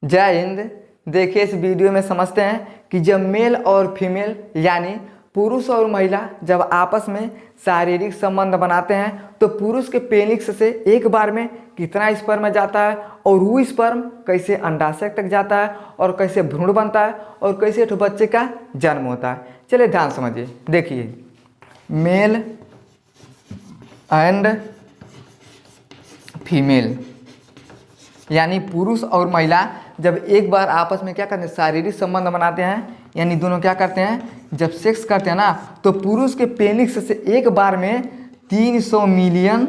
जय हिंद। देखिए, इस वीडियो में समझते हैं कि जब मेल और फीमेल यानी पुरुष और महिला जब आपस में शारीरिक संबंध बनाते हैं तो पुरुष के पेनिक्स से एक बार में कितना स्पर्म जाता है और वो स्पर्म कैसे अंडाशय तक जाता है और कैसे भ्रूण बनता है और कैसे एक बच्चे का जन्म होता है। चलिए ध्यान समझिए। देखिए, मेल एंड फीमेल यानी पुरुष और महिला जब एक बार आपस में क्या करते हैं, शारीरिक संबंध बनाते हैं, यानी दोनों क्या करते हैं, जब सेक्स करते हैं ना, तो पुरुष के पेनिक्स से एक बार में 300 मिलियन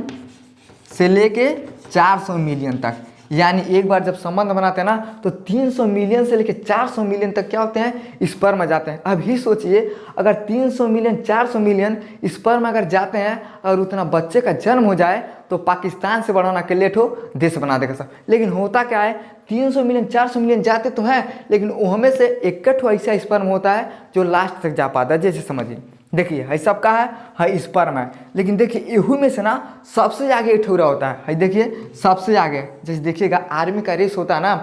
से लेके 400 मिलियन तक, यानी एक बार जब संबंध बनाते हैं ना तो 300 मिलियन से लेके 400 मिलियन तक क्या होते हैं, स्पर्म जाते हैं। अब ही सोचिए, अगर 300 मिलियन 400 मिलियन स्पर्म अगर जाते हैं और उतना बच्चे का जन्म हो जाए तो पाकिस्तान से बढ़ाना के लेठो देश बना देगा सब। लेकिन होता क्या है, 300 मिलियन 400 मिलियन जाते तो हैं, लेकिन उनमें से एक ऐसा स्पर्म होता है जो लास्ट तक जा पाता है। जैसे समझिए, देखिए है सबका है स्पर्म है, लेकिन देखिए इहू में से ना सबसे आगे एक ठौरा होता है। देखिए सबसे आगे, जैसे देखिएगा आर्मी का रेस होता है ना,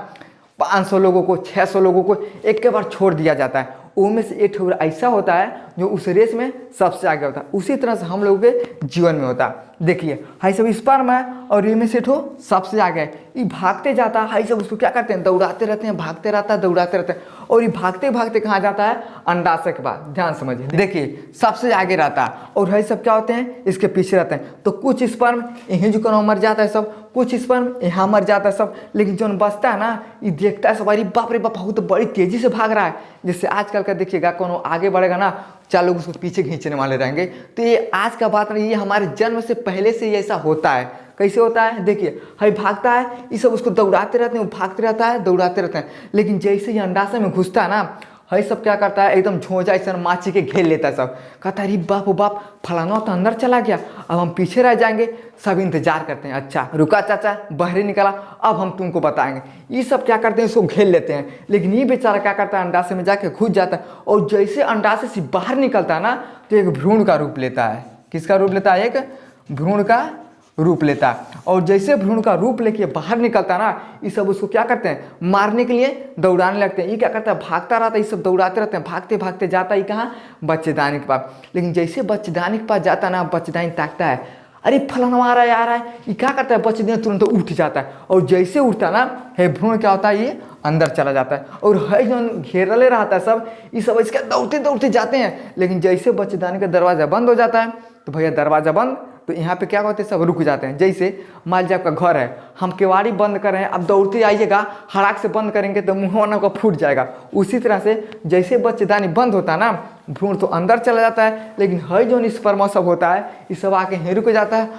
500 लोगों को 600 लोगों को एक के बार छोड़ दिया जाता है, उनमें से एक ठौरा ऐसा होता है जो उस रेस में सबसे आगे होता है। उसी तरह से हम लोगों के जीवन में होता है। देखिए है सब स्पर्म है और ये में से ठो सबसे आगे है, ये भागते जाता है, सब उसको क्या करते हैं, दौड़ाते रहते हैं, भागते रहता है, दौड़ाते रहते हैं, और ये भागते भागते कहाँ जाता है, अंडाशय के बाद। ध्यान समझिए, देखिए सबसे आगे रहता है और है सब क्या होते हैं, इसके पीछे रहते हैं। तो कुछ स्पर्म यहीं जो मर जाता है सब, कुछ स्पर्म यहाँ मर जाता है सब, लेकिन जो बचता है ना, ये देखता है सब, अरे बाप रे बाप बहुत बड़ी तेजी से भाग रहा है। जैसे आजकल का देखिएगा, कोनो आगे बढ़ेगा ना, 4 लोग उसको पीछे खींचने वाले रहेंगे। तो ये आज का बात नहीं, ये हमारे जन्म से पहले से ही ऐसा होता है। कैसे होता है, देखिए है भागता है, ये सब उसको दौड़ाते रहते हैं, वो भागते रहता है, दौड़ाते रहते हैं, लेकिन जैसे ही अंडाशय में घुसता है ना, है सब क्या करता है, एकदम झोंझा ऐसा माची के घेर लेता है सब। कहता है अरे बाप ओ बाप, फलाना तो अंदर चला गया, अब हम पीछे रह जाएंगे। सब इंतजार करते हैं, अच्छा रुका चाचा, बहरे निकला, अब हम तुमको बताएंगे। ये सब क्या करते हैं, इसको घेर लेते हैं, लेकिन ये बेचारा क्या करता है, अंडाशय में जाके घुस जाता है, और जैसे अंडाशय से बाहर निकलता है ना तो एक भ्रूण का रूप लेता है। किसका रूप लेता है, एक भ्रूण का रूप लेता है। और जैसे भ्रूण का रूप लेके बाहर निकलता है ना, ये सब उसको क्या करते हैं, मारने के लिए दौड़ाने लगते हैं। ये क्या करता है, भागता रहता है, ये सब दौड़ाते रहते हैं, भागते भागते जाता है कहाँ, बच्चेदानी के पास। लेकिन जैसे बच्चेदानी के पास जाता है ना, बच्चेदानी ताकता है, अरे फलाना आ रहा है आ रहा है, ये क्या करता है, बच्चेदानी तुरंत उठ जाता है, और जैसे उठता है ना, है भ्रूण क्या होता है, ये अंदर चला जाता है। और है जो घेरले रहता है सब, ये सब इसके दौड़ते दौड़ते जाते हैं, लेकिन जैसे बच्चेदानी का दरवाजा बंद हो जाता है तो भैया दरवाजा बंद, तो यहाँ पे क्या होते हैं, सब रुक जाते हैं। जैसे मान लीजिए आपका घर है, हम केवाड़ी बंद कर रहे हैं, अब दौड़ते आइएगा, हड़ाक से बंद करेंगे तो मुँह का फूट जाएगा। उसी तरह से जैसे बच्चेदानी बंद होता है ना, भ्रूण तो अंदर चला जाता है, लेकिन है जो स्पर्म सब होता है, ये सब आके यहीं रुक जाता है,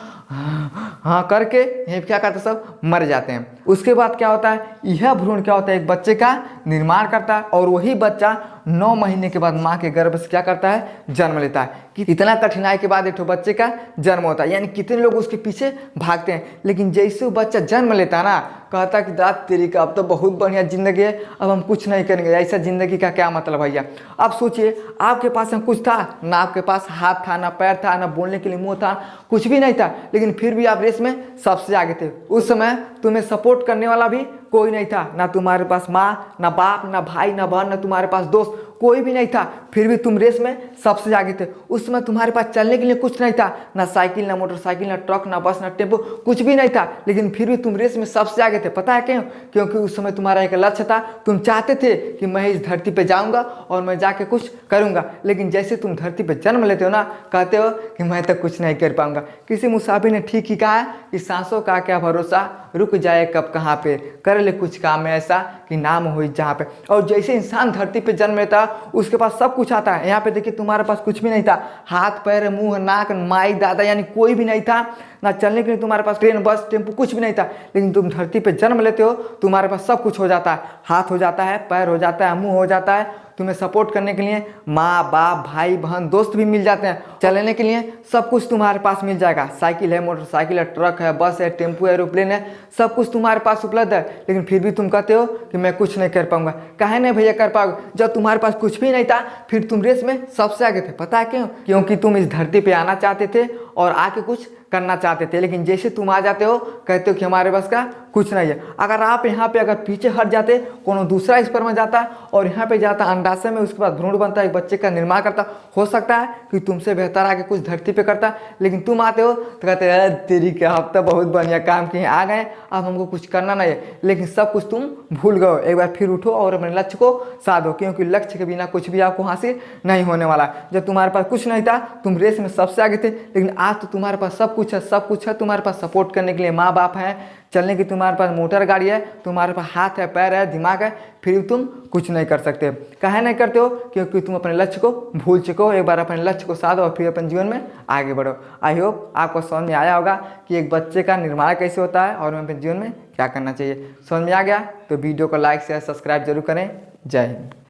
हाँ करके यहीं क्या करते हैं, सब मर जाते हैं। उसके बाद क्या होता है, यह भ्रूण क्या होता है, एक बच्चे का निर्माण करता है, और वही बच्चा 9 महीने के बाद माँ के गर्भ से क्या करता है, जन्म लेता है। कि इतना कठिनाई के बाद एक बच्चे का जन्म होता है, यानी कितने लोग उसके पीछे भागते हैं, लेकिन जैसे वो बच्चा जन्म लेता है ना, कहता है कि दाद तेरी का, अब तो बहुत बढ़िया जिंदगी है, अब हम कुछ नहीं करेंगे। ऐसा जिंदगी का क्या मतलब भैया। अब सोचिए, आपके पास में कुछ था ना, आपके पास हाथ था ना, पैर था ना, बोलने के लिए मुंह था, कुछ भी नहीं था, लेकिन फिर भी आप रेस में सबसे आगे थे। उस समय तुम्हें सपोर्ट करने वाला भी कोई नहीं था, ना तुम्हारे पास माँ, ना बाप, ना भाई, ना बहन, ना तुम्हारे पास दोस्त, कोई भी नहीं था, फिर भी तुम रेस में सबसे आगे थे। उस समय तुम्हारे पास चलने के लिए कुछ नहीं था, ना साइकिल, ना मोटरसाइकिल, ना ट्रक, ना बस, ना टेम्पो, कुछ भी नहीं था, लेकिन फिर भी तुम रेस में सबसे आगे थे। पता है क्यों? क्योंकि उस समय तुम्हारा एक लक्ष्य था, तुम चाहते थे कि मैं इस धरती पे जाऊंगा और मैं जाके कुछ करूंगा। लेकिन जैसे तुम धरती पे जन्म लेते हो ना, कहते हो कि मैं तो कुछ नहीं कर पाऊंगा। किसी मुसाफिर ने ठीक ही कहा है कि सांसों का क्या भरोसा, रुक जाए कब कहाँ पे, कर ले कुछ काम ऐसा कि नाम हो जहाँ पे। और जैसे इंसान धरती पे जन्म लेता, उसके पास सब कुछ आता है। यहाँ पे देखिए तुम्हारे पास कुछ भी नहीं था, हाथ पैर मुंह नाक माई दादा यानी कोई भी नहीं था, ना चलने के लिए तुम्हारे पास ट्रेन बस टेम्पो कुछ भी नहीं था, लेकिन तुम धरती पे जन्म लेते हो, तुम्हारे पास सब कुछ हो जाता है, हाथ हो जाता है, पैर हो जाता है, मुंह हो जाता है, तुम्हें सपोर्ट करने के लिए माँ बाप भाई बहन दोस्त भी मिल जाते हैं, चलने के लिए सब कुछ तुम्हारे पास मिल जाएगा। साइकिल है, मोटरसाइकिल है, ट्रक है, बस है, टेम्पो है, एरोप्लेन है, सब कुछ तुम्हारे पास उपलब्ध है। लेकिन फिर भी तुम कहते हो कि मैं कुछ नहीं कर पाऊंगा। काहे नहीं भैया कर पाओगे, जब तुम्हारे पास कुछ भी नहीं था फिर तुम रेस में सबसे आगे थे। पता है क्यों? क्योंकि तुम इस धरती पे आना चाहते थे और आके कुछ करना चाहते थे, लेकिन जैसे तुम आ जाते हो कहते हो कि हमारे बस का कुछ नहीं है। अगर आप यहाँ पे अगर पीछे हट जाते, कोनो दूसरा स्पर्म में जाता और यहाँ पे जाता अंडाशय में, उसके बाद भ्रूण बनता, एक बच्चे का निर्माण करता, हो सकता है कि तुमसे बेहतर आगे कुछ धरती पे करता। लेकिन तुम आते हो तो कहते हैं तेरी क्या, अब तो बहुत बढ़िया काम किए, आ गए, अब हमको कुछ करना नहीं है। लेकिन सब कुछ तुम भूल गए। एक बार फिर उठो और अपने लक्ष्य को साधो, क्योंकि लक्ष्य के बिना कुछ भी आपको हासिल नहीं होने वाला। जब तुम्हारे पास कुछ नहीं था, तुम रेस में सबसे आगे थे, लेकिन आज तो तुम्हारे पास सब कुछ है, सब कुछ है। तुम्हारे पास सपोर्ट करने के लिए माँ बाप हैं, चलने की तुम्हारे पास मोटर गाड़ी है, तुम्हारे पास हाथ है, पैर है, दिमाग है, फिर भी तुम कुछ नहीं कर सकते। काहे नहीं करते हो? क्योंकि तुम अपने लक्ष्य को भूल चुके हो। एक बार अपने लक्ष्य को साधो और फिर अपने जीवन में आगे बढ़ो। आई होप आपको समझ में आया होगा कि एक बच्चे का निर्माण कैसे होता है और हमें अपने जीवन में क्या करना चाहिए। समझ में आ गया तो वीडियो को लाइक शेयर सब्सक्राइब जरूर करें। जय हिंद।